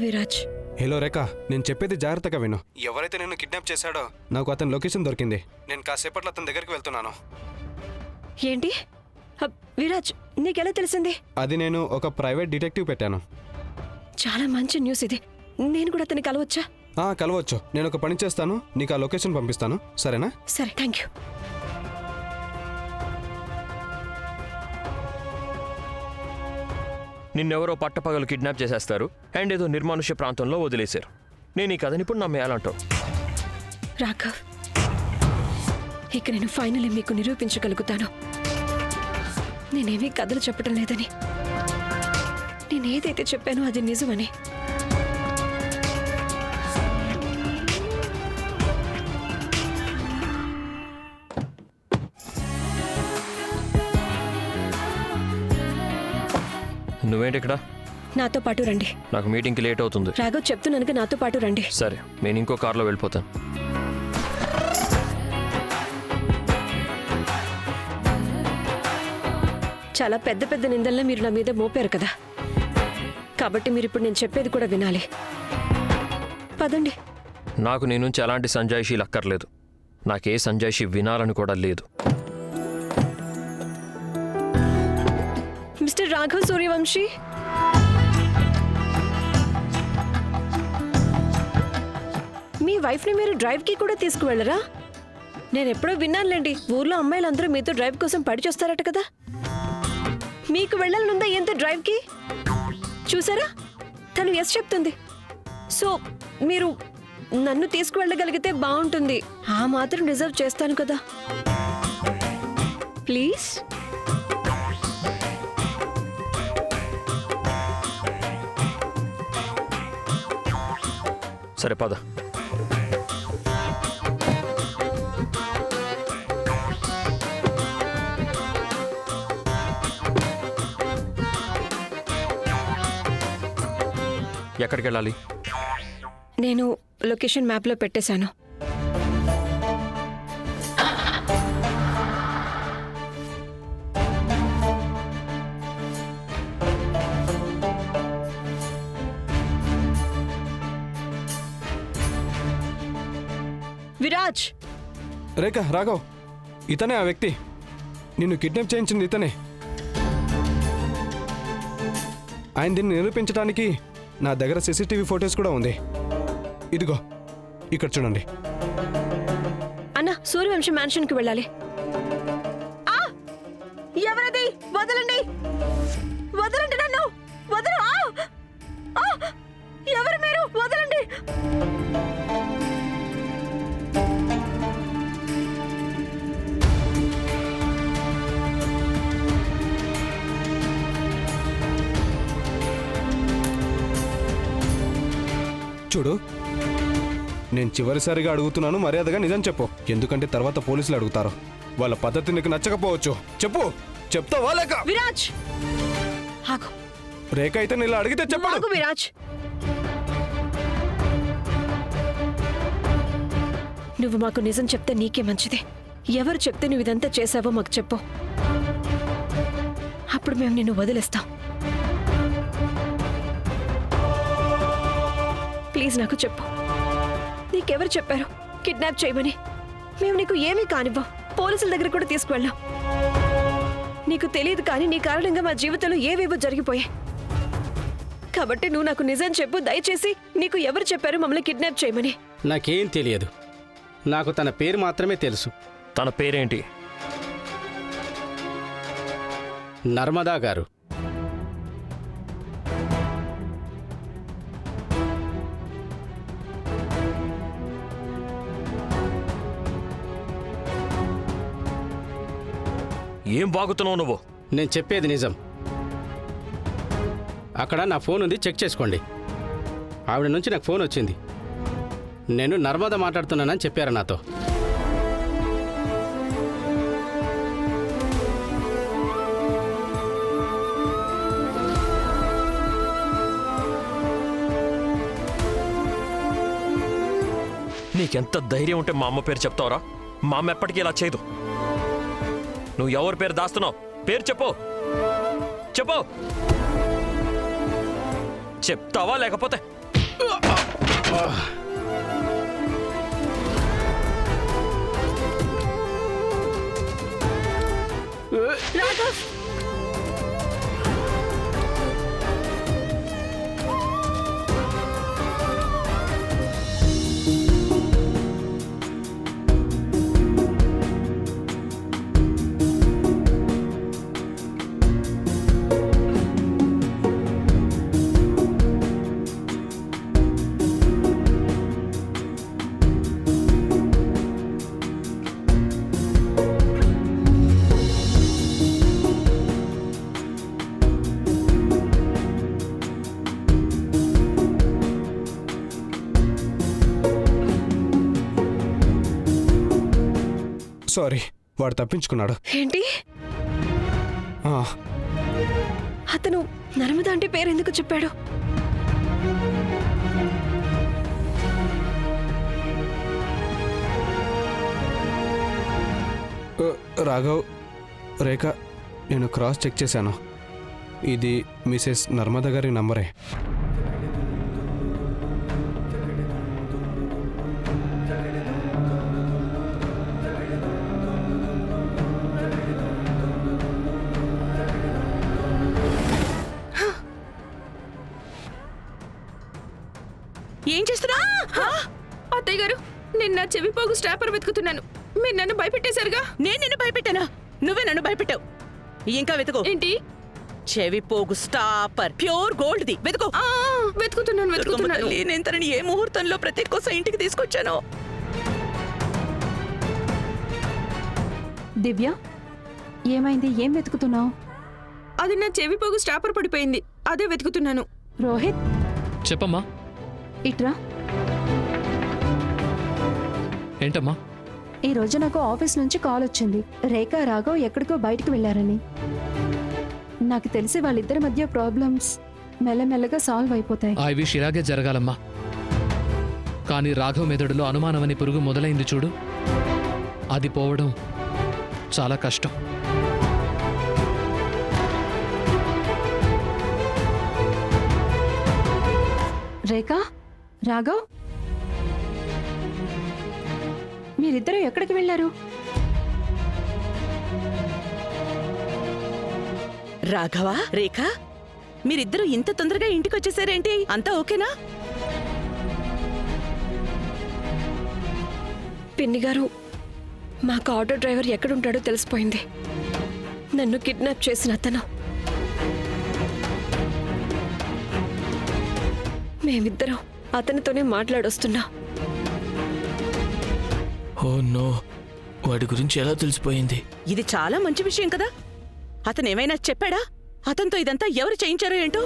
Viraj. Hello రేఖ, నేను చెప్పేది జాగ్రత్తగా విను. ఎవరైతే నిన్ను కిడ్నాప్ చేశాడో నాకు అతని లొకేషన్ దొరికింది. నేను కాసేపట్లో అతని దగ్గరికి వెళ్తున్నాను. ఏంటి విరాజ్, నీకెలా తెలిసింది? అది నేను ఒక ప్రైవేట్ డిటెక్టివ్ పెట్టాను. చాలా మంచి న్యూస్ ఇది. నేను కూడా అతన్ని కలవచ్చా? కలవచ్చు. నేను ఒక పని చేస్తాను, నీకు ఆ లొకేషన్ పంపిస్తాను, సరేనా? సరే, థ్యాంక్ యూ. నిన్నెవరో పట్టపగలు కిడ్నాప్ చేసేస్తారు అండ్ ఏదో నిర్మానుష్య ప్రాంతంలో వదిలేశారు. నేను ఈ కథని ఇప్పుడు నమ్మేయాలంటావు? రాఘవ్, ఇక నేను ఫైనల్లీ మీకు నిరూపించగలుగుతాను నేనేమీ కథలు చెప్పడం లేదని. నేనేదైతే చెప్పానో అది నిజమని. నువ్వేంటి ఇక్కడ? నాతో పాటు రండి. నాకు మీటింగ్కి లేట్ అవుతుంది. రాఘవ్, చెప్తున్నానుగా నాతో పాటు రండి. సరే, నేను ఇంకో కార్లో వెళ్ళిపోతాను. చాలా పెద్ద పెద్ద నిందల్లా మీరు నా మీద మోపారు కదా, కాబట్టి మీరు ఇప్పుడు నేను చెప్పేది కూడా వినాలి. పదండి. నాకు నీ నుంచి ఎలాంటి సంజాయిషీలు అక్కర్లేదు. నాకే సంజాయిషీ వినాలని కూడా లేదు. మిస్టర్ రాఘవ్ సూర్యవంశీ, మీ వైఫ్ని మీరు డ్రైవ్కి కూడా తీసుకువెళ్ళరా? నేను ఎప్పుడో విన్నానులేండి, ఊర్లో అమ్మాయిలందరూ మీతో డ్రైవ్ కోసం పడిచొస్తారట కదా. మీకు వెళ్ళాలనుందా ఎంత డ్రైవ్కి? చూసారా, తను ఎస్ చెప్తుంది. సో మీరు నన్ను తీసుకువెళ్ళగలిగితే బాగుంటుంది. ఆ మాత్రం రిజర్వ్ చేస్తాను కదా, ప్లీజ్. సరే, పద. ఎక్కడికి వెళ్ళాలి? నేను లొకేషన్ మ్యాప్లో పెట్టేశాను. విరాజ్. రేఖ, రాఘవ్, ఇతనే ఆ వ్యక్తి. నిన్ను కిడ్నాప్ చేయించింది ఇతనే. ఆయన దీన్ని నిరూపించడానికి నా దగ్గర సీసీటీవీ ఫోటోస్ కూడా ఉంది. ఇదిగో ఇక్కడ చూడండి. అన్న, సూర్యవంశీ మ్యాన్షన్కి వెళ్ళాలి. ఎవరది? వదలండి, వదలండి నన్ను, వదలు. ఎవరు మీరు? వదలండి. చూడు, నేను చివరిసారిగా అడుగుతున్నాను, మర్యాదగా నిజం చెప్పు. ఎందుకంటే తర్వాత పోలీసులు అడుగుతారు. వాళ్ళ పద్ధతి నీకు నచ్చకపోవచ్చు. చెప్పు, చెప్తావా లేక? విరాజ్, ఆగు. రేఖ అయితే ఇలా అడిగితే చెప్పు. ఆగు విరాజ్. నువ్వు మాకు నిజం చెప్తే నీకే మంచిది. ఎవరు చెప్తే నువ్వు ఇదంతా చేశావో మాకు చెప్పు, అప్పుడు మేము నిన్ను వదిలేస్తాం. ప్లీజ్ నాకు చెప్పు, నీకెవరు చెప్పారు కిడ్నాప్ చేయమని? మేము నీకు ఏమీ కానివ్వం, పోలీసుల దగ్గర కూడా తీసుకువెళ్ళాం. నీకు తెలియదు, కానీ నీ కారణంగా మా జీవితంలో ఏవేవో జరిగిపోయాయి. కాబట్టి నువ్వు నాకు నిజం చెప్పు దయచేసి. నీకు ఎవరు చెప్పారు మమ్మల్ని కిడ్నాప్ చేయమని? నాకేం తెలియదు. నాకు తన పేరు మాత్రమే తెలుసు. తన పేరేంటి? నర్మదా గారు. ఏం బాగుతున్నావు నువ్వు? నేను చెప్పేది నిజం. అక్కడ నా ఫోన్ ఉంది, చెక్ చేసుకోండి. ఆవిడ నుంచి నాకు ఫోన్ వచ్చింది. నేను నర్మదా మాట్లాడుతున్నానని చెప్పారు నాతో. నీకెంత ధైర్యం ఉంటే మా అమ్మ పేరు చెప్తావురా? మా అమ్మ ఎప్పటికీ ఇలా చేయదు. నువ్వు ఎవరి పేరు దాస్తున్నావు? పేరు చెప్పు, చెప్పు. చెప్తావా లేకపోతే రాఘవ్, సారీ, వాడు తప్పించుకున్నాడు. ఏంటి ఆ, అతను నర్మద అంటే పేరు ఎందుకు చెప్పాడు? రాఘవ్, రేఖ, నేను క్రాస్ చెక్ చేశాను. ఇది మిసెస్ నర్మద గారి నంబరే. ఏం చేస్తున్నా? అత్తయ్య గారు, నిన్న చెవిపోగు స్టాపర్ వెతుకుతున్నాను. మీరు నన్ను భయపెట్టేశారుగా. నేను నిన్ను భయపెట్టానా? నువ్వే నన్ను భయపెట్టావు. ఇంకా వెతుకు. ఏంటి? చెవి పోగు స్టాపర్, ప్యూర్ గోల్డ్ ది వెతుకు. వెతుకుతున్నాను. నేను తనని ఏ ముహూర్తంలో ప్రత్యేక కోసం ఇంటికి తీసుకొచ్చాను. దివ్య, ఏమైంది? ఏం వెతుకుతున్నావు? అది నా చెవిపోగు స్టాపర్ పడిపోయింది. అదే వెతుకుతున్నాను. రోహిత్, చెప్పమ్మా. ఇట్రా. ఏంటమ్మా? ఈ రోజు నాకు ఆఫీస్ నుంచి కాల్ వచ్చింది. రేఖ, రాఘవ్ ఎక్కడికో బయటకు వెళ్లారని. నాకు తెలిసి వాళ్ళిద్దరి మధ్య ప్రాబ్లమ్స్ మెల్లమెల్లగా సాల్వ్ అయిపోతాయి. ఆ విష్ ఇలాగే జరగాలమ్మా. కానీ రాఘవ్ మెదడులో అనుమానమని పురుగు మొదలైంది చూడు, అది పోవడం చాలా కష్టం. రేఖ, రాఘవ్, మీరిద్దరూ ఎక్కడికి వెళ్లారు? రాఘవ, రేఖ, మీరిద్దరూ ఇంత తొందరగా ఇంటికి వచ్చేసారేంటి? అంతా ఓకేనా? పిన్ని గారు, మాకు ఆటో డ్రైవర్ ఎక్కడుంటాడో తెలిసిపోయింది. నన్ను కిడ్నాప్ చేసిన అతను. మేమిద్దరం అతనితోనే మాట్లాడొస్తున్నా. ఓ నో, వాడి గురించి ఎలా తెలిసిపోయింది? ఇది చాలా మంచి విషయం కదా. అతను ఏమైనా చెప్పాడా? అతనితో ఇదంతా ఎవరు చేయించారో ఏంటో?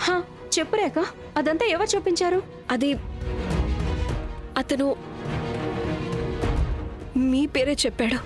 హా, చెప్పు రేఖ, అదంతా ఎవరు చూపించారు? అది అతను మీ పేరే చెప్పాడు.